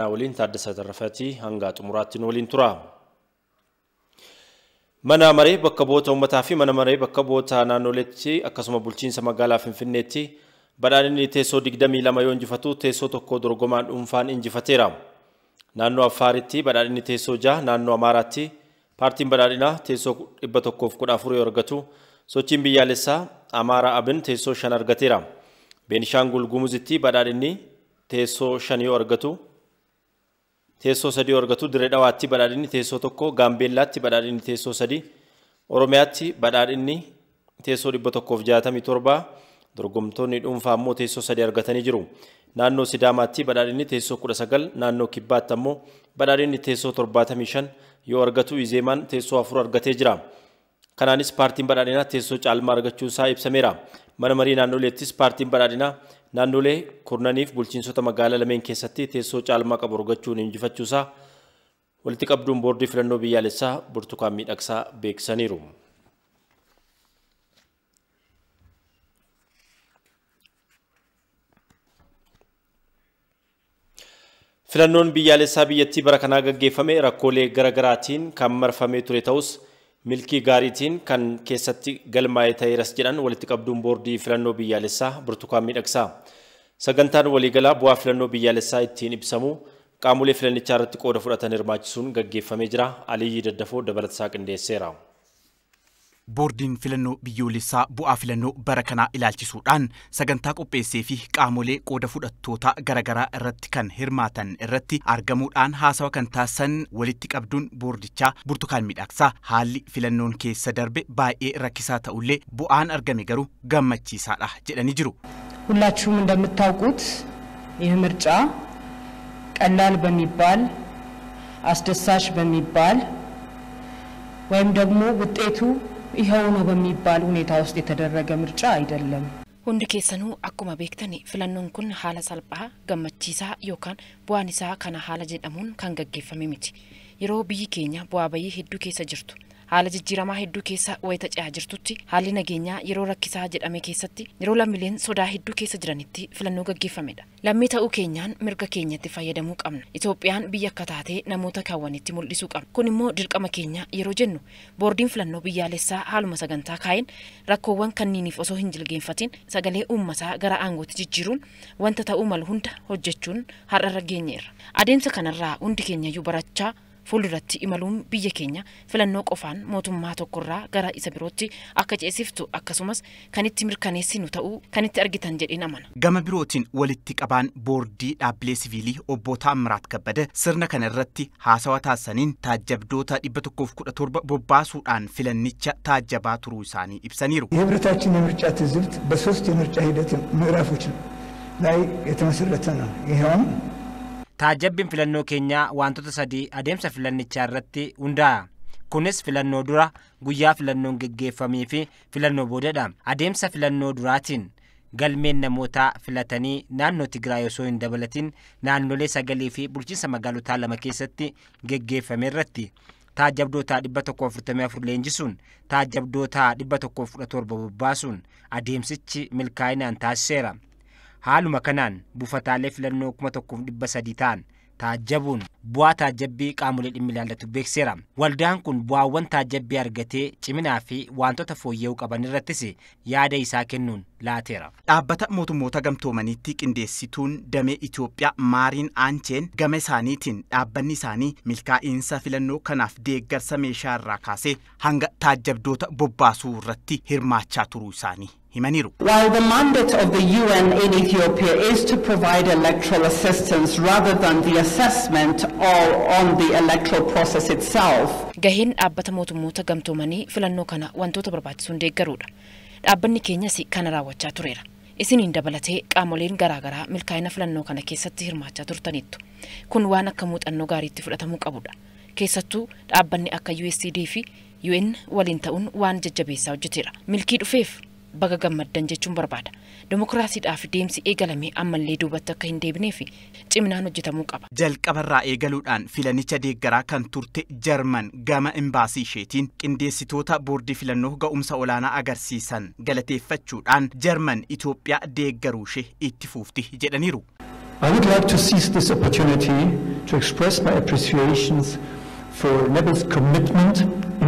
waliin Taaddasa Tarrafatii hanga xumuraatti waliin tura. Mana maree bakka bu'oota uummataa fi mana maree bakka bu'oota naannoleetti akkasuma bulchiinsa magaalaa Finfinneetti badhaadhinni teessoo 22 yoo injifatu teessoo tokko dorgomaan dhuunfaan injifateera. Naannoo Affaaritti badhaadhinni teessoo 6, naannoo Amaaraatti paartiin badhaadhinaa teessoo 114 yoo argatu, sochiin biyyaalessaa Amaaraa Abin teessoo 5 argateera. Beenishaangul Gumuzitti badhaadhinni teessoo 5 yoo argatu, teessoo 3 yoo argatu, Dirree Dhawaatti badhaadhinni teessoo 1, Gaambeellaatti badhaadhinni teessoo 3, Oromiyaatti badhaadhinni teessoo 167, dorgomtoonni dhuunfaa immoo teessoo 3 argatanii jiru. Naannoo Sidaamaatti badhaadhinni teessoo 19, naannoo Kibbaatti immoo badhaadhinni teessoo 75 yoo argatu, Izeemaan teessoo 4 argatee jira. Kanaanis paartiin badhaadhinaa teessoo caalmaa argachuu isaa ibsameera. Mana marii naannoleettis paartiin badhaadhinaa naannolee kurnaniif bulchiinsota magaalaa lameen keessatti teessoo caalmaa qabu argachuun injifachuu isaa walitti qabduun boordii filannoo biyyaalessaa Burtukaan Miidhagsaa beeksisaniiru. Filannoon biyyaalessaa biyyattii bara kanaa gaggeeffame rakkoolee garaagaraatiin kan marfamee ture ta'us milkii gaariitiin kan keessatti galmaa'ee ta'eeras jedhan walitti qabduun boordii filannoo biyyaalessaa Burtukaan Miidhagsaa. Sagantaan waliigalaa bu'aa filannoo biyyaalessaa ittiin ibsamu qaamolee filannichaa irratti qooda fudhatan hirmaachisuun gaggeeffamee jira. Aliyyi Daddafoo dabalataa qindeesseera. Boordiin filannoo biyyoolessaa bu'aa filannoo bara kanaa ilaalchisuudhaan sagantaa qopheessee fi qaamolee qooda fudhattoota garaagaraa irratti kan hirmaatan irratti argamuudhaan haasawa kan taasisan walitti qabduun boordichaa Burtukaan Miidhagsaa haalli filannoon keessa darbe baay'ee rakkisaa ta'ullee bu'aan argame garuu gammachiisaadha jedhanii jiru. ሁላችሁም እንደምታውቁት ይህ ምርጫ ቀላል በሚባል አስደሳች በሚባል ወይም ደግሞ ውጤቱ ይሄው ነው በሚባል ሁኔታ ውስጥ የተደረገ ምርጫ አይደለም። ሁንድ keessanu akkuma beektani filannoon kun haala salphaa gammachiisaa yookaan bu'aan isaa kana haala jedhamuun kan gaggeeffame miti. Yeroo biyyi keenya bu'aa bayii hedduu keessa jirtu, haala jijjiiramaa hedduu keessa wayita ce'aa jirtutti, haalli nageenyaa yeroo rakkisaa jedhame keessatti, yeroo lammiileen sodaa hedduu keessa jiranitti filannoo gaggeeffamedha. Lammii ta'uu keenyaan mirga keenyatti fayyadamuu qabna. Itoophiyaan biyya akka taatee namoota kaawwanitti mul'isuu qabna. Kun immoo dirqama keenya yeroo jennu boordiin filannoo biyyaalessaa haaluma sagantaa kaa'een rakkoowwan kanniiniif osoo hin jilgeenfatin sagalee uummataa gara aangootti jijjiiruun wanta ta'uu malu hunda hojjechuun har'a geenyeerra. Adeemsa kanarraa hundi keenyayyuu barachaa fuulduratti imaluun biyya keenya filannoo qofaan mootummaa tokkorraa gara isa birootti akka ceesiftu akkasumas kan itti mirkaneessinu ta'uu kan itti argitan jedhin amana. Gama birootiin walitti qabaan boordii dhaabbilee siviilii obbo Taamiraat Kabbada sirna kana irratti haasawa taasisaniin taajjabdoota 117 bobbaasuudhaan filannicha taajjabaa turuu isaanii ibsaniiru. የህብረታችን የምርጫ ትዝብት በሶስት የምርጫ ሂደት ምዕራፎች ላይ የተመሰረተ ነው። ይሄውም taajjabbiin filannoo keenyaa wantoota sadii adeemsa filannichaa irratti hundaa'a. Kunis filannoo dura, guyyaa filannoon gaggeeffamee fi filannoo boodadha. Adeemsa filannoo duraatiin galmeen namootaa filatanii naannoo Tigraay osoo hin dabalatin naannolee 9 fi bulchiinsa magaalotaa 2 keessatti gaggeeffame irratti taajjabdoota 144 leenjisuun taajjabdoota 117 bobbaasuun adeemsichi milkaa'inaan taasiseera. Haaluma kanaan buufataalee filannoo 1300 ta'an taajjabuun bu'aa taajjabbii qaamolee dhimmi ilaallatu beekseera. Waldaan kun bu'aawwan taajjabbii argatee ciminaa fi wantoota fooyya'uu qaban irrattis yaada isaa kennuun laateera. Dhaabbata mootummoota gamtoomaniitti qindeessituun damee Itoophiyaa Maariin Aancheen gama isaaniitiin dhaabbanni isaanii milkaa'insa filannoo kanaaf deeggarsa meeshaa irraa kaasee hanga taajjabdoota bobbaasuu irratti hirmaachaa turuu isaanii himaniiru. While the mandate of the UN in Ethiopia is to provide electoral assistance rather than the assessment or on the electoral process itself. Gaheen dhaabbata mootummoota gamtoomanii filannoo kana wantoota barbaachisuun deeggaruudha. Dhaabbanni keenyas kana raawwachaa tureera. Isiniin dabalatee qaamoleen garaagaraa milkaa'ina filannoo kana keessatti hirmaachaa turtanittu. Kun waan akka muuxannoo gaariitti fudhatamuu qabudha. Keessattuu dhaabbanni akka USAID fi UN waliin ta'uun waan jajjabeessaa hojjeteera. Milkii dhufeef baga gammaddan jechuun barbaada. Demokraasiidhaaf deemsi eegalame ammallee duubatti akka hin deebinee fi ciminaan hojjetamuu qaba. Jalqabarraa eegaluudhaan filanicha deeggaraa kan turte Jarman gama imbaasii isheetiin qindeessitoota boordii filannoo ga'umsa olaanaa agarsiisan galateeffachuudhaan Jarman Itoophiyaa deeggaruu ishee itti fuufti jedhaniiru. I would like to seize this opportunity to express my appreciations for NEBIL's commitment,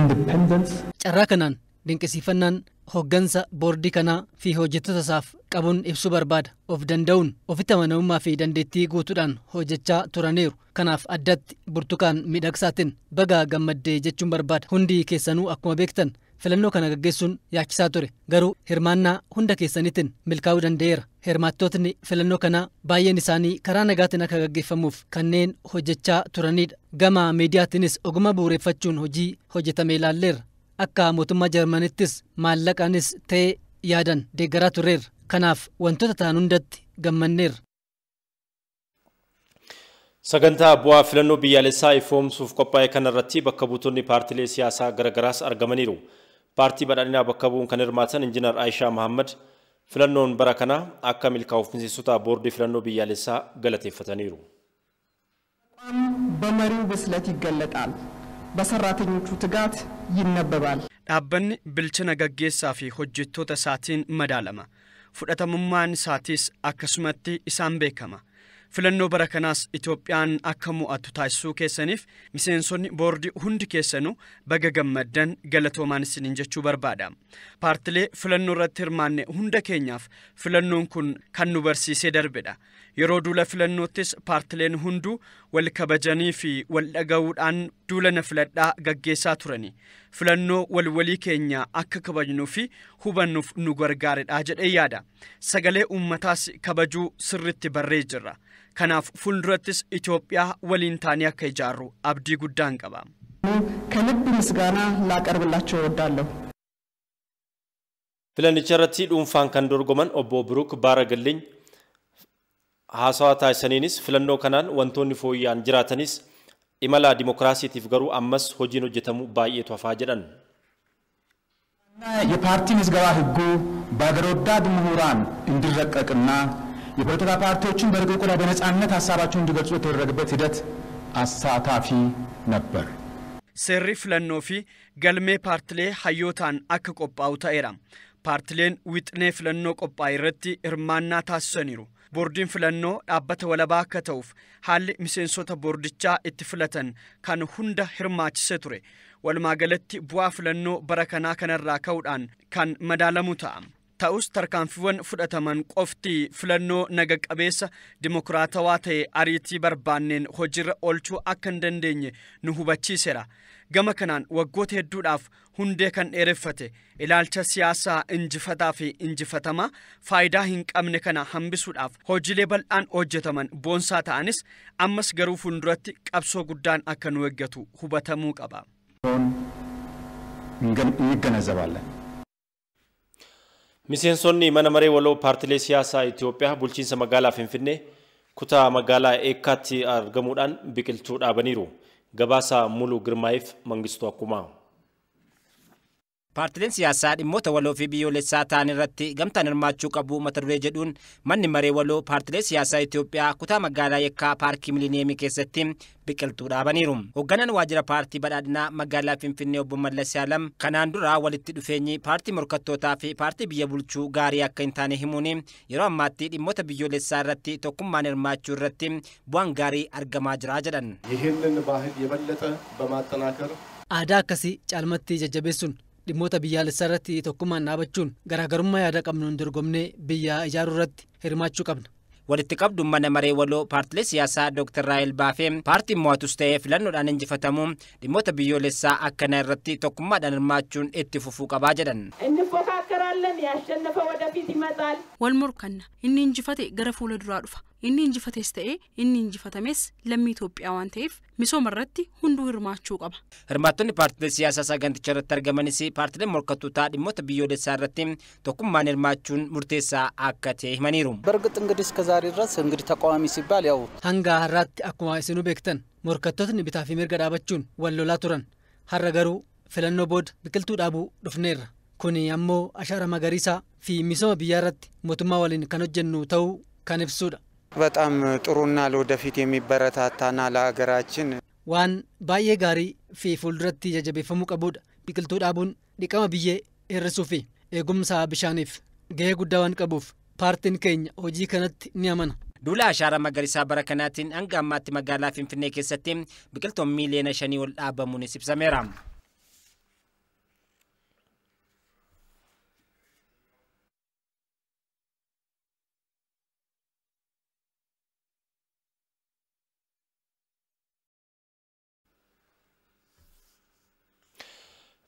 independence. Carraa kanaan dinqisiifannaan hoggansa boordii kanaa fi hojjettoota isaaf qabuun ibsuu barbaada. Of danda'uun ofitti amanamummaa fi dandeettii guutuudhaan hojjechaa turaniiru. Kanaaf addatti Burtukaan Miidhagsaatiin baga gammaddee jechuun barbaada. Hundi keessanuu akkuma beektan filannoo kana gaggeessuun yaachisaa ture. Garuu hirmaannaa hunda keessaniitiin milkaa'uu danda'eera. Hirmaattootni filannoo kanaa baay'een isaanii karaa nagaatiin akka gaggeeffamuuf kanneen hojjechaa turanidha. Gama miidiyaatiinis ogummaa bu'uureffachuun hojii hojjetame ilaalleerra. Akka mootummaa Jarmanittis maallaqaanis ta'ee yaadan deeggaraa turreerra. Kanaaf wantoota ta'an hundatti gammanneerra. Sagantaa bu'aa filannoo biyyaalessaa ifoomsuuf qophaa'e kanarratti bakka buutonni paartilee siyaasaa garagaraas argamaniiru. Paartii badhaadhinaa bakka bu'uun kan hirmaatan Injiinar Aayishaa Mahammad filannoon bara kana akka milkaa'uuf miseensota boordii filannoo biyyaalessaa galateeffataniiru. በመሪው ብስለት ይገለጣል፣ በሰራተኞቹ ትጋት ይነበባል። dhaabbanni bilchina gaggeessaa fi hojjettoota isaatiin madaalama. Fudhatamummaan isaatis akkasumatti isaan beekama. Filannoo bara kanaas Itoophiyaan akka mo'attu taasisuu keessaniif miseensonni boordii hundi keessanuu baga gammaddan galatoomaan isiniin jechuu barbaada. Paartilee filannoo irratti hirmaanne hunda keenyaaf filannoon kun kan nu barsiisee darbedha. Yeroo duula filannoottis paartileen hunduu wal kabajanii fi wal dhaga'uudhaan duula na filadhaa gaggeessaa turani. Filannoo walwalii keenya akka kabajnuu fi hubannuuf nu gargaaredha jedhee yaada. Sagalee uummataas kabajuu sirriitti barree jirra. Kanaaf fuuldurattis Itoophiyaa waliin taanii akka ijaarru abdii guddaan qaba. ከልብ ምስጋና ላቀርብላችሁ እወዳለሁ። Filannicha irratti dhuunfaan kan dorgoman obbo Biruk Baaragalliin haasawaa taasisaniinis filannoo kanaan wantoonni fooyya'an jiraatanis imala dimokiraasiitiif garuu ammas hojiin hojjetamu baay'eetu hafaa jedhan. የፓርቲ ምዝገባ ህጉ በአገር ወዳድ ምሁራን እንዲረቀቅና የፖለቲካ ፓርቲዎችን በርቀቁ ላይ በነጻነት ሀሳባቸውን እንዲገልጹ የተደረገበት ሂደት አሳታፊ ነበር። Seerri filannoo fi galmee paartilee hayyootaan akka qophaa'u ta'eera. Paartileen wixinee filannoo qophaa'e irratti hirmaannaa taasisaniiru. Boordiin filannoo dhaabbata walabaa akka ta'uuf haalli miseensota boordichaa itti filatan kan hunda hirmaachise ture. Walumaa galatti bu'aa filannoo bara kanaa kanarraa ka'uudhaan kan madaalamu ta'a. Ta'us tarkaanfiiwwan fudhataman qofti filannoo naga qabeessa dimokiraatawaa ta'e ariitii barbaanneen hojiirra oolchuu akka hin dandeenye nu hubachiiseera. Gama kanaan waggoota hedduudhaaf hundee kan dheereffate ilaalcha siyaasaa injifataa fi injifatamaa faayidaa hin qabne kana hambisuudhaaf hojiilee bal'aan hojjetaman boonsaa ta'anis ammas garuu fuulduratti qabsoo guddaan akka nu eeggatu hubatamuu qaba. Miseensonni mana maree waloo paartilee siyaasaa Itoophiyaa bulchiinsa magaalaa Finfinnee kutaa magaalaa Eekkaatti argamuudhaan biqiltuu dhaabaniiru. Gabaasa Mulu Girmaayif Mangistuu Akkumaa. Paartileen siyaasaa dhimmoota waloo fi biyyoolessaa ta'an irratti gamtaan hirmaachuu qabu mata duree jedhuun manni maree waloo paartilee siyaasaa Itoophiyaa kutaa magaalaa Yekkaa paarkii Milineemii keessatti biqiltuu dhaabaniiru. Hoogganaan waajjira paartii badhaadhinaa magaalaa Finfinnee obbo Mallas Yaalam kanaan dura walitti dhufeenyi paartii morkattootaa fi paartii biyya bulchuu gaarii akka hin taane himuun yeroo ammaatti dhimmoota biyyoolessaa irratti tokkummaan hirmaachuu irratti bu'aan gaarii argamaa jira jedhan. ይህንን ባህል የበለጠ በማጠናከር aadaa akkasii caalmatti jajjabeessuun dhimmoota biyyaalessaa irratti tokkummaan dhaabachuun garaagarummaa yaada qabnuun dorgomnee biyya ijaaruu irratti hirmaachuu qabna. Walitti qabduun mana maree waloo paartilee siyaasaa Dr. Raahel Baafee paartiin mo'atus ta'ee filannoodhaan injifatamu dhimmoota biyyoolessaa akkana irratti tokkummaadhaan hirmaachuun itti fufuu qabaa jedhan. እንፎካከራለን ያሸነፈ ወደፊት ይመጣል ወልሞርካና inni injifate gara fuula duraa dhufa inni injifates ta'ee inni injifatames lammii Itoophiyaa waan ta'eef misooma irratti hunduu hirmaachuu qaba. Hirmaattonni paartilee siyaasaa saganticha irratti argamanis paartileen morkattootaa dhimmoota biyyoolessaa irratti tokkummaan hirmaachuun murteessaa akka ta'e himaniiru. በርግጥ እንግዲህ እስከዛሬ ድረስ እንግዲህ ተቃዋሚ ሲባል ያው hanga har'aatti akkuma isinuu beektan morkattootni bitaa fi mirga dhaabachuun wal lolaa turan. Har'a garuu filannoo booda biqiltuu dhaabuu dhufneerra. Kuni ammoo ashaara magariisaa fi misooma biyyaa irratti mootummaa waliin kan hojjennu ta'uu kan ibsudha. በጣም ጥሩና ለወደፊት የሚበረታታና ለሀገራችን waan baay'ee gaarii fi fuulduratti jajjabeeffamuu qabudha. Biqiltuu dhaabuun dhiqama biyyee hir'isuu fi eegumsa bishaaniif gahee guddaa waan qabuuf paartiin keenya hojii kanatti ni amana. Duula Ashaara Magariisaa bara kanaatiin hanga ammaatti magaalaa Finfinnee keessatti biqiltoonni miiliyoona 5 ol dhaabamuunis ibsameera.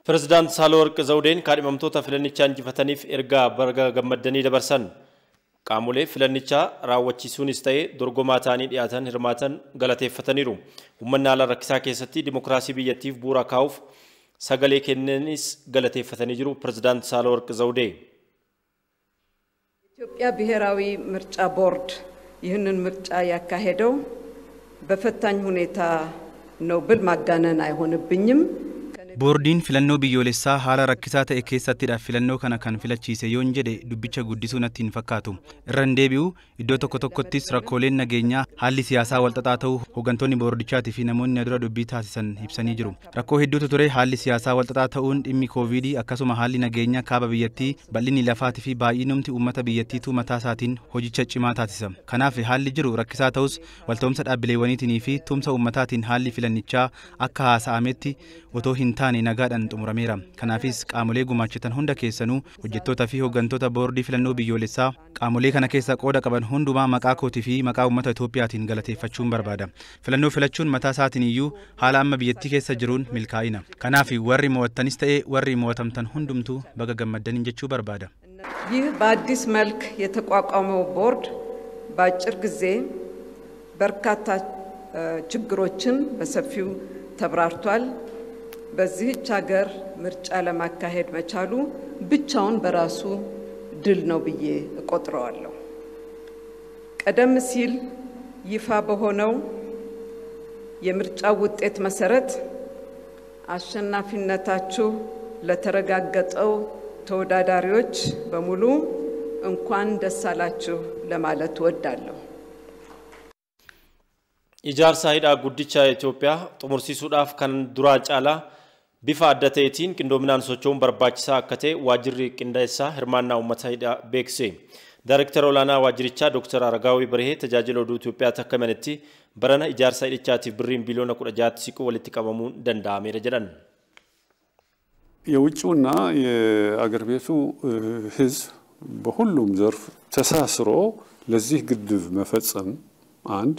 President Saalawarq Zawudeen kaadhimamtoota filannichaa injifataniif ergaa baga gammaddanii dabarsan. Qaamolee filannichaa raawwachiisuunis ta'ee dorgomaa ta'anii dhiyaatan hirmaatan galateeffataniiru. Uummanni haala rakkisaa keessatti dimokiraasii biyyattiif bu'uura kaa'uuf sagalee kennanis galateeffatanii jiru. President Saalawarq Zawudee ኢትዮጵያ ብሔራዊ ምርጫ ቦርድ ይህንን ምርጫ ያካሄደው በፈታኝ ሁኔታ ነው ብል ማጋነን አይሆንብኝም። ቦርዲን filannoo biyyoolessaa haala rakkisaa ta'e keessattidhaaf filannoo kana kan filachiise yoon jedhe dubbicha guddisuu natti hin fakkaatu. Irran deebi'u iddoo tokko tokkottis rakkooleen nageenyaa haalli siyaasaa walxaxaa ta'uu hooggantoonni boordichaatii fi namoonni dura dubbii taasisan ibsanii jiru. Rakkoo hedduutu ture haalli siyaasaa walxaxaa ta'uun dhimmi koovidii akkasuma haalli nageenyaa kaaba biyyattii bal'inni lafaatii fi baay'inumti uummata biyyattiitu mataa isaatiin hojicha cimaa taasisa. Kanaaf haalli jiru rakkisaa ta'us waltoomsa dhaabbileewwaniitii fi tumsa uummataatiin haalli filannichaa akka haasa'ametti otoo hin taane nagaadhaan xumurameera. Kanaafis qaamolee gumaachitan hunda keessanuu hojjettoota fi hooggantoota boordii filannoo biyyoolessaa qaamolee kana keessa qooda qaban hundumaa maqaa kootii fi maqaa uummata Itoophiyaatiin galateeffachuun barbaada. Filannoo filachuun mataa isaatiin iyyuu haala amma biyyattii keessa jiruun milkaa'ina. Kanaaf warri mo'attanis ta'ee warri mo'atamtan hundumtuu baga gammaddaniin jechuu barbaada. ይህ በአዲስ መልክ የተቋቋመው ቦርድ በአጭር ጊዜ በርካታ ችግሮችን በሰፊው ተብራርቷል። በዚህች ሀገር ምርጫ ለማካሄድ መቻሉ ብቻውን በራሱ ድል ነው ብዬ እቆጥረዋለሁ። ቀደም ሲል ይፋ በሆነው የምርጫ ውጤት መሰረት አሸናፊነታችሁ ለተረጋገጠው ተወዳዳሪዎች በሙሉ እንኳን ደስ አላችሁ ለማለት እወዳለሁ። Ijaarsa hidhaa guddicha Itoophiyaa xumursiisuudhaaf kan duraa caalaa bifa adda ta'eetiin qindoominaan socho'uun barbaachisaa akka ta'e waajjirri qindeessaa hirmaannaa uummata hidhaa beekse. Daayirektara olaanaa waajjirichaa Dr. Aragaawii Birhee tajaajila oduu Itoophiyaatti akka himanitti barana ijaarsa hidhichaatiif birriin biliyoona 16 siquu walitti qabamuun danda'ameera jedhan. የውጭውና የአገር ቤቱ ህዝብ በሁሉም ዘርፍ ተሳስሮ ለዚህ ግድብ መፈጸም አንድ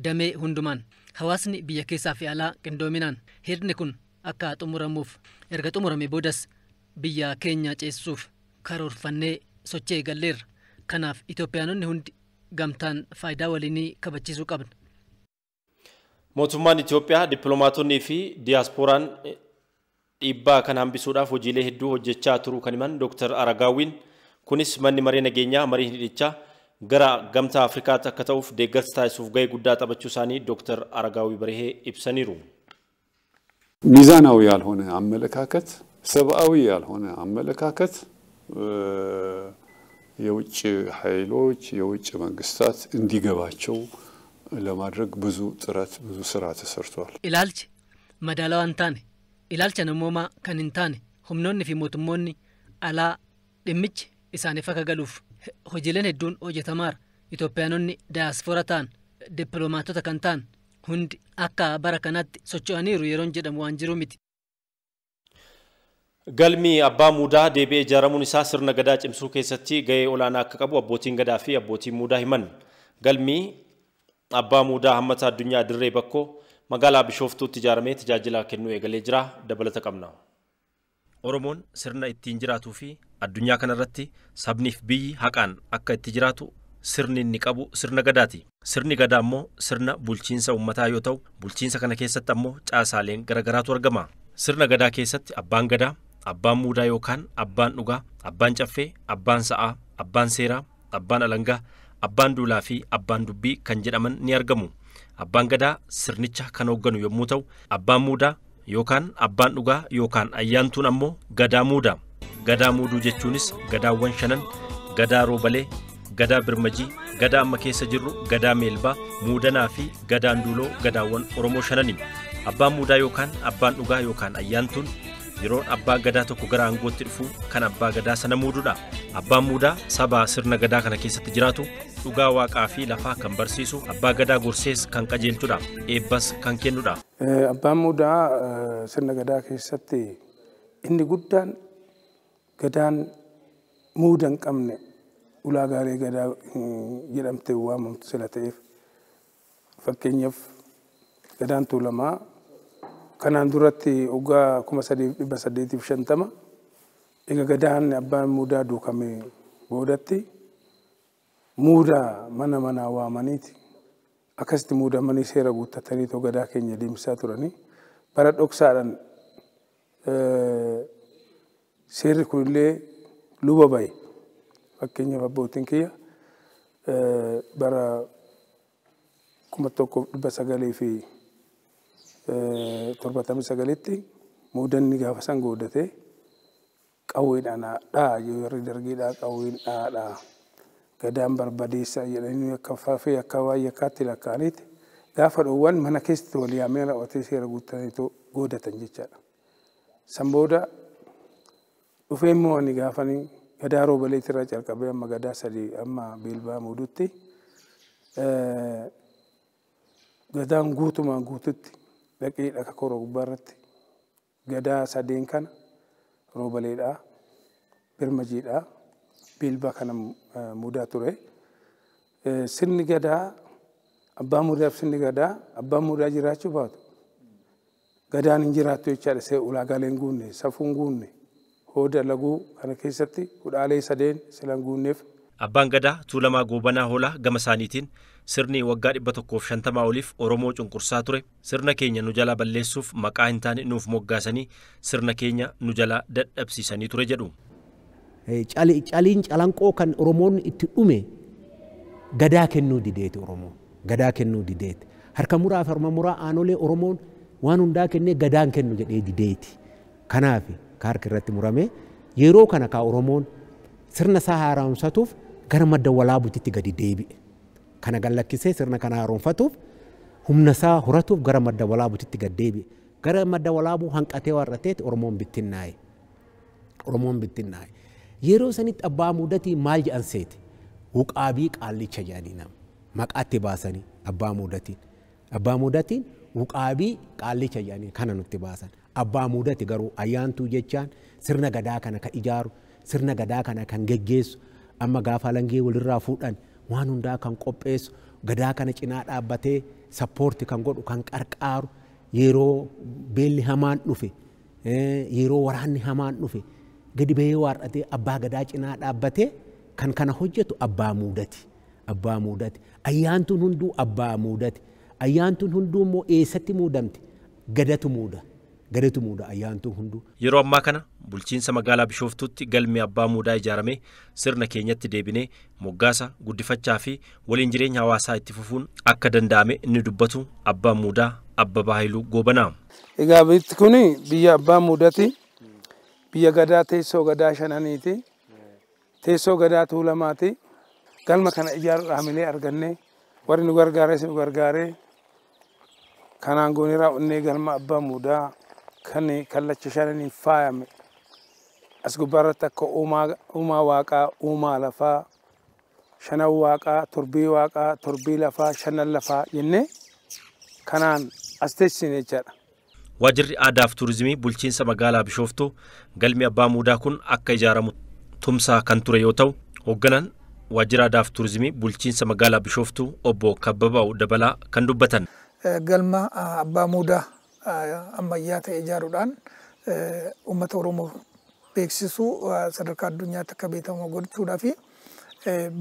damee hundumaan hawaasni biyya keessaa fi alaa qindoominaan hirni kun akka xumuramuuf erga xumurame boodas biyya keenya ceesisuuf karoorfannee sochii eegalleerra. Kanaaf Itoophiyaanonni hundi gamtaan faayidaa waliinii kabachiisuu qabna. Mootummaan Itoophiyaa dippiloomaatonnii fi diiyaasporaan dhiibbaa kan hambisuudhaaf hojiilee hedduu hojjechaa turuu kan himan Dr. Aragaawiin kunis manni maree nageenyaa marii hidhichaa gara gamtaa Afrikaatti akka ta'uuf deeggarsa taasisuuf gahee guddaa taphachuu isaanii Dr. Aragaawii Birhee ibsaniiru. ሚዛናዊ ያልሆነ አመለካከት ሰብአዊ ያልሆነ አመለካከት የውጭ ኃይሎች የውጭ መንግስታት እንዲገባቸው ለማድረግ ብዙ ጥረት ብዙ ስራ ተሰርቷል። ilaalchi madaalawaa hin taane ilaalcha namoomaa kan hin taane humnoonni fi mootummoonni alaa dhimmichi isaaniif akka galuuf hojiileen hedduun hojjetamaara. Itoophiyaanonni daayaaspoora ta'an dippiloomaatota kan ta'an hundi akka bara kanatti socho'aniiru yeroon jedhamu waan jiru miti. Galmi abbaa muudaa deebi'ee ijaaramuun isaa sirna gadaa cimsuu keessatti gahee olaanaa akka qabu abbootiin gadaa fi abbootiin muudaa himan. Galmi abbaa muudaa hammata addunyaa dirree bakkoo magaalaa Bishooftuutti ijaaramee tajaajila kennuu eegalee jira. Dabalata qabna. Oromoon sirna ittiin jiraatuu fi addunyaa kanarratti sabniif biyyi haqaan akka itti jiraatu sirni inni qabu sirna gadaati. Sirni gadaa ammoo sirna bulchiinsa uummataa yoo ta'u bulchiinsa kana keessatti ammoo caasaaleen garagaraatu argama. Sirna gadaa keessatti abbaan gadaa, abbaan muudaa yookaan abbaan dhugaa, abbaan caffee, abbaan sa'aa, abbaan seeraa, abbaan alangaa, abbaan duulaa fi abbaan dubbii kan jedhaman ni argamu. Abbaan gadaa sirnicha kan hoogganu yommuu ta'u abbaan muudaa yookaan abbaan dhugaa yookaan ayyaantuun ammoo gadaa muudaa. Gadaa muuduu jechuunis gadaawwan shanan gadaa roobalee, gadaa birmajii, gadaa amma keessa jirru gadaa meelbaa, muudanaa fi gadaan duuloo gadaawwan Oromoo shanani. Abbaan muudaa yookaan abbaan dhugaa yookaan ayyaantuun yeroon abbaan gadaa tokko gara aangootti dhufu kan abbaa gadaa sana muuduudha. Abbaan muudaa saba sirna gadaa kana keessatti jiraatu dhugaa waaqaa fi lafaa kan barsiisu abbaa gadaa gorsees kan qajeelchudha. Eebbas kan kennudha. Abbaan muudaa sirna gadaa keessatti inni guddaan gadaan muuda hin qabne ulaagaalee gadaa jedhamtee waamamtu sila ta'eef fakkeenyaaf gadaan Tuulamaa kanaan duratti waggaa 1850 egaa gadaan abbaan muudaa duukame boodatti muudaa mana waamaniiti akkasitti muudamanii seera guuttatanii too gadaa keenya deemsisaa turanii bara dhoksaadhaan seerri kunillee luba bahe fakkeenyaaf abbootiin kiyya bara 1979tti muudanni gaafa san goodatee qawweedhaan dhaa yoo warri dargiidhaa qawween dhaadhaa gadaan barbadeessaa jedhanii akka faafee akka waa'ee akkaatti lakkaa'aniiti gaafa dhoowwan mana keessatti wal yaamee raawwatee seera guutatanii goodatan jechaadha. San booda dhufee immoo ani gaafanii gadaa roobaleetti irraa calqabee amma gadaa sadii amma beelbaa muudutti gadaan guutumaan guututti dhaqee dhaka koroo gubbaarratti gadaa sadeen kana roobaleedhaa birmajiidhaa beelbaa kana muudaa ture. Sirni gadaa abbaa muudaaf sirni gadaa abbaan muudaa jiraachuu baatu gadaan hin jiraattu jechaadha. See ulaagaaleen guunne safuun guunne hooda laguu kana keessatti kudhaalee sadeen silan guunneef. Abbaan gadaa Tuulamaa Goobanaa Hoolaa gama isaaniitiin sirni waggaa 150 oliif Oromoo cunqursaa ture sirna keenya nu jalaa balleessuuf maqaa hin taane nuuf moggaasanii sirna keenya nu jalaa dadhabsiisanii ture jedhu. Caliin calanqoo kan Oromoon itti dhume gadaa kennuu dideeti Oromoon gadaa kennuu dideeti harka muraa fi harma muraa aanolee Oromoon waan hundaa kennee gadaan kennu jedhee dideeti. Kanaaf harka irratti murame yeroo kana ka Oromoon sirna isaa haaromsatuuf gara madda walaabuutti gadi deebi'e. Kana gallakkisee sirna kana haaromfatuuf humna isaa horatuuf gara madda walaabuutti gadi deebi'e. Gara madda walaabuu hanqatee warrateeti Oromoon bittinnaa'e. Oromoon bittinnaa'e. Yeroo sanitti abbaa muudatii maal jedhan seeti? Wuqaabii qaallicha jedhanii nama maqaatti baasanii abbaa muudatiin. Abbaa muudatiin wuqaabii qaallicha jedhanii kana nutti baasan. Abbaa muudati garuu ayyaantuu jechaan sirna gadaa kana kan ijaaru sirna gadaa kana kan geggeessu amma gaafa langee walirraa fuudhan waan hundaa kan qopheessu gadaa kana cinaa dhaabbatee sappoorti kan godhu kan qarqaaru yeroo beelli hamaan dhufe yeroo waraanni hamaan dhufe gadi bahee waarratee abbaa gadaa cinaa dhaabbatee kan kana hojjetu abbaa muudati. Abbaa muudati ayyaantuun hunduu abbaa muudati ayyaantuun hunduu immoo eessatti muudamti gadatu muuda. Gadatu muuda ayyaantuun hunduu. Yeroo ammaa kana bulchiinsa magaalaa Bishooftuutti galmi abbaa muudaa ijaaramee sirna keenyatti deebinee moggaasa guddifachaa fi waliin jireenya hawaasaa itti fufuun akka danda'ame inni dubbatu abbaan muudaa Abbabaa Haayiluu Goobanaa. Egaa bitti kuni biyya abbaa muudati biyya gadaa teessoo gadaa shananiiti teessoo gadaa Tuulamaati galma kana ijaaruudhaaf hamilee arganne warri nu gargaares nu gargaaree kanaan goonee raawwannee galma abbaa muudaa kan kallacha shananii faayame as gubbaarratti akka uumaa waaqaa uumaa lafaa shanan waaqaa torbii lafaa shanan lafaa jennee kanaan as teessine jechaadha. Waajjirri aadaa fi tuurizimii bulchiinsa magaalaa Bishooftuu galmi abbaa muudaa kun akka ijaaramu tumsaa kan ture yoo ta'u hoogganaan waajjira aadaa fi tuurizimii bulchiinsa magaalaa Bishooftuu obbo Kabbabaa'u Dabalaa kan dubbatan. Galma abbaa muudaa ammayyaa ta'e ijaaruudhaan uummata Oromoo beeksisuu sadarkaa addunyaatti akka beekamu gochuudhaa fi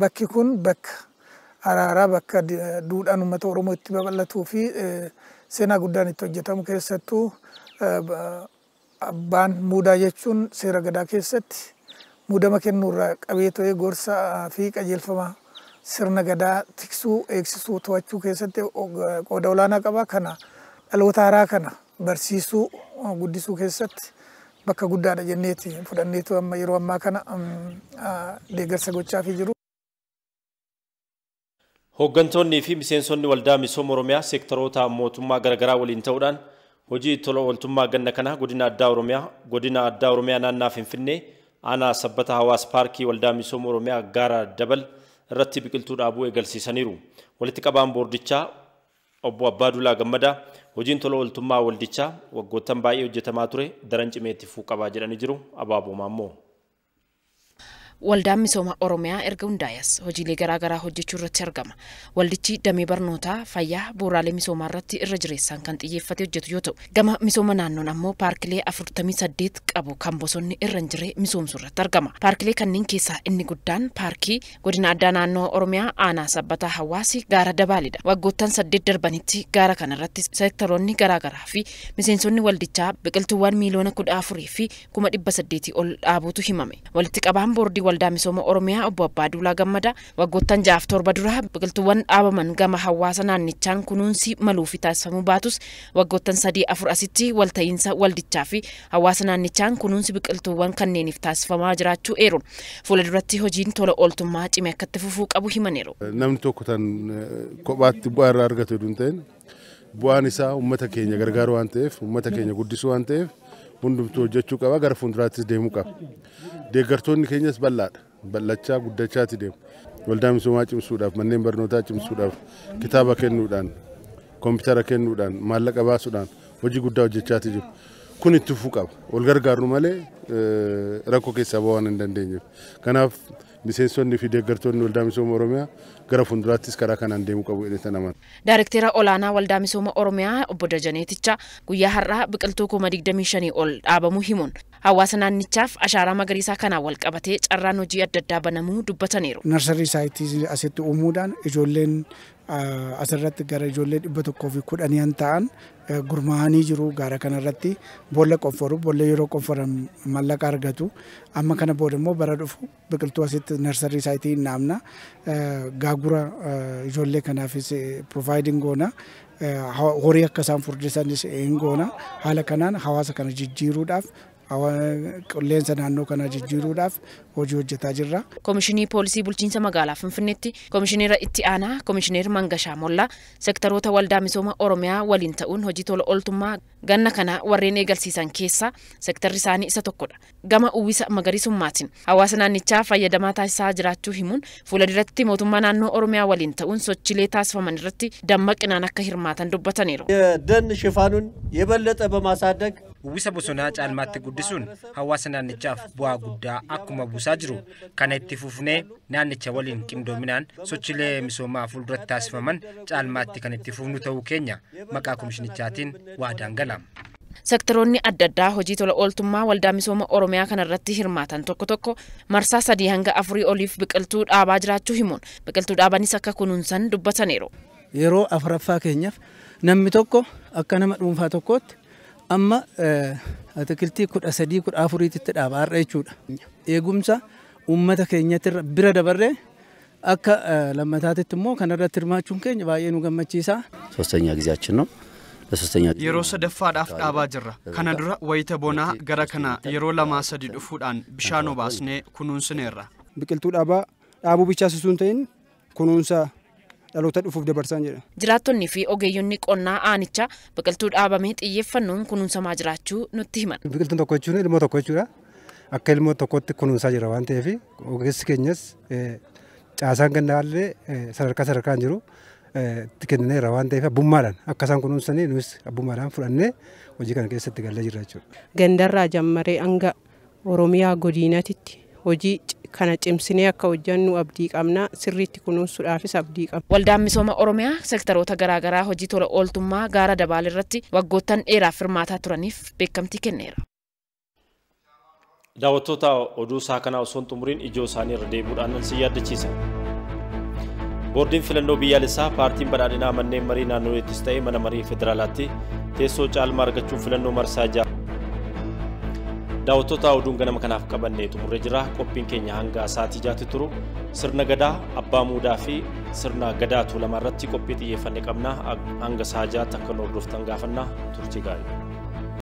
bakki kun bakka araaraa bakka duudhaan uummata Oromoo itti babal'atuu fi seenaa guddaan itti hojjetamu keessattuu abbaan muudaa jechuun seera gadaa keessatti muudama kennuurraa qabee ta'ee gorsaa fi qajeelfama sirna gadaa tiksuu eegsisuu to'achuu keessatti qooda olaanaa qaba. Kana dhaloota haaraa kana barsiisuu guddisuu keessatti bakka guddaadha jenneeti fudhanneetu amma yeroo ammaa kana deeggarsa gochaa fi jiru. Hooggantoonnii fi miseensonni waldaa misooma Oromiyaa seektaroota mootummaa garaagaraa waliin ta'uudhaan Hojii tola ooltummaa ganna kana godina addaa Oromiyaa naannaa Finfinnee aanaa sabbata hawaas paarkii waldaa misooma Oromiyaa gaara dabal irratti biqiltuu dhaabuu eegalsiisaniiru. Walitti qabaan boordichaa obbo Abbaadulaa Gammadaa hojiin tola ooltummaa waldichaa waggoottan baay'ee hojjetamaa ture daran cimeetti fufuu qabaa jedhanii jiru. Abaaboo Maammoo. Waldaan misooma Oromiyaa erga hundaayas hojiilee garaagaraa hojjechuu irratti argama. Waldichi damee barnootaa, fayyaa, bu'uuraalee misoomaa irratti irra jireessaan kan xiyyeeffate hojjetu yoo ta'u, gama misooma naannoon ammoo paarkilee 48 qabu kan bosonni irra hin jirre misoomsuu irratti argama. Paarkilee kanneen keessaa inni guddaan paarkii godina addaa naannoo Oromiyaa aanaa sabbataa hawaasi gaara dabaalidha. Waggoottan 8 darbanitti gaara kanarratti seektaroonni garaagaraa fi miseensonni waldichaa biqiltuuwwan miiliyoona 14 fi 800 ol dhaabuutu himame. Walitti qabaan boordii waldaa misooma Oromiyaa obbo Abbaadulaa Gammadaa waggoottan 6-7 dura biqiltuuwwan dhaabaman gama hawaasa naannichaan kunuunsi maluufi taasifamuu baatus waggoottan 3-4 asitti walta'iinsa waldichaa fi hawaasa naannichaan kunuunsi biqiltuuwwan kanneeniif taasifamaa jiraachuu eeruun fuula duratti hojiin tola ooltummaa cimee akka itti fufuu qabu himaniiru. Namni tokko tan kophaatti bu'aa irraa argatu hedduun ta'in bu'aan isaa uummata keenya gargaaru waan ta'eef uummata keenya guddisuu waan ta'eef hundumtuu hojjechuu qaba gara fuulduraattis deemuu qaba. Deeggartoonni keenyas bal'achaa guddachaati deemu. Waldaa misoomaa cimsuudhaaf manneen barnootaa cimsuudhaaf kitaaba kennuudhaan koompitara kennuudhaan maallaqa baasuudhaan hojii guddaa hojjechaati jiru. Kun itti fufuu qaba. Wal gargaarru malee rakkoo keessaa ba'uu hin dandeenyeef. Kanaaf miseensonni fi deeggartoonni waldaa misooma Oromiyaa gara fuulduraattis karaa kanaan deemuu qabu jedhee naman. Daayirektara olaanaa waldaa misooma Oromiyaa obbo Dajaneeticha guyyaa har'aa biqiltuu 25,000 ol dhaabamuu himuun hawaasa naannichaaf ashaaraa magariisaa kanaan wal qabatee carraan hojii adda addaa banamuu dubbataniiru. Narsarii saayitii asitti uumuudhaan ijoolleen asirratti gara ijoollee 110 ta'an gurmaa'anii jiru gaara kanarratti boolla qofforu boolla yeroo qofforan maallaqa argatu amma kana booda immoo bara dhufu biqiltuu asitti narsarii saayitii naamna gaagura ijoollee kanaafis providing goona horii akka isaan furdisanis hin goona haala kanaan hawaasa kana jijjiiruudhaaf qilleensa naannoo kana jijjiiruudhaaf hojii hojjetaa jirra. Komishinii poolisii bulchiinsa magaalaa Finfinneetti komishineera itti aanaa komishineer Mangashaa Mollaa seektaroota waldaa misooma Oromiyaa waliin ta'uun hojii tola ooltummaa ganna kana warreen eegalsiisan keessaa seektarri isaanii isa tokkodha. Gama uwwisa magariisummaatiin hawaasa naannichaa fayyadamaa taasisaa jiraachuu himuun fuula duratti mootummaa naannoo Oromiyaa waliin ta'uun sochiilee taasifaman irratti dammaqinaan akka hirmaatan dubbataniiru. የደን ሽፋኑን የበለጠ በማሳደግ uwwisa bosonaa caalmaatti guddisuun hawaasa naannichaaf bu'aa guddaa akkuma buusaa jiru. Kana itti fufnee naannicha waliin qindoominaan sochiilee misoomaa fuulduratti taasifaman caalmaatti kan itti fufnu ta'uu keenya maqaa komishinichaatiin waadaan galama. Seektaroonni adda addaa hojii tola ooltummaa waldaa misooma Oromiyaa kanarratti hirmaatan tokko tokko marsaa 3 hanga 4 oliif biqiltuu dhaabaa jiraachuu himuun biqiltuu dhaabanis akka kunuunsan dubbataniiru. Yeroo afuraffaa keenyaaf namni tokko akka nama dhuunfaa tokkootti amma atikiltii 13-14 tti dhaabaa har'a jechuudha. Eegumsa uummata keenyatti bira dabarree akka lammataatitti immoo kanarratti hirmaachuun keenya baay'ee nu gammachiisa. ሶስተኛ ጊዜያችን ነው። ለሶስተኛ yeroo sadaffaadhaaf dhaabaa jirra. Kana dura wayita bonaa gara kana yeroo 2-3 dhufuudhaan bishaan obaasnee kunuunsineerra. Biqiltuu dhaabuu bichaa osoo hin ta'in kunuunsa dhaloota dhufuuf dabarsan jedha. Jiraattonni fi ogeeyyonni qonnaa aanichaa biqiltuu dhaabamee xiyyeeffannoon kunuunsamaa jiraachuu nutti himan. Biqiltuun tokko jechuun ilmoo tokko jechuudha. Akka ilmoo tokkotti kunuunsaa jira waan ta'eef ogeessi keenyas caasaan gannaallee sadarkaan jiru kenneera waan ta'eef abbummaadhaan akka isaan kunuunsanii nus abbummaadhaan fudhannee hojii kana keessatti gallee jirra jechuudha. Gandarraa jammaree hanga Oromiyaa godinatitti hojii kana cimsinee akka hojjannu abdii qabna. Sirriitti kunuunsuudhaafis abdii qabna. Waldaan misooma Oromiyaa seektaroota garaagaraa hojii tola ooltummaa gaara dabaal irratti waggoottan dheeraaf hirmaataa turaniif beekamtii kenneera. Daawwattoota oduu isaa kanaa osoo hin xumuriin ijoo isaanii irra deebi'uudhaan si yaadachiisa. Boordiin filannoo biyyaalessaa paartiin badhaadhinaa manneen marii naannoleettis ta'ee mana marii federaalaatti teessoo caalmaa argachuun filannoo marsaa ja'a. Daawwattoota oduun ganama kanaaf qabannee xumurree jira. Qophiin keenya hanga sa'aatii 6tti turu sirna gadaa abbaa muudaa fi sirna gadaa tuulamaa irratti qophii xiyyeeffannee qabna. Hanga sa'aa 6tti akka nu hordoftan gaafanna. Turtii gaarii.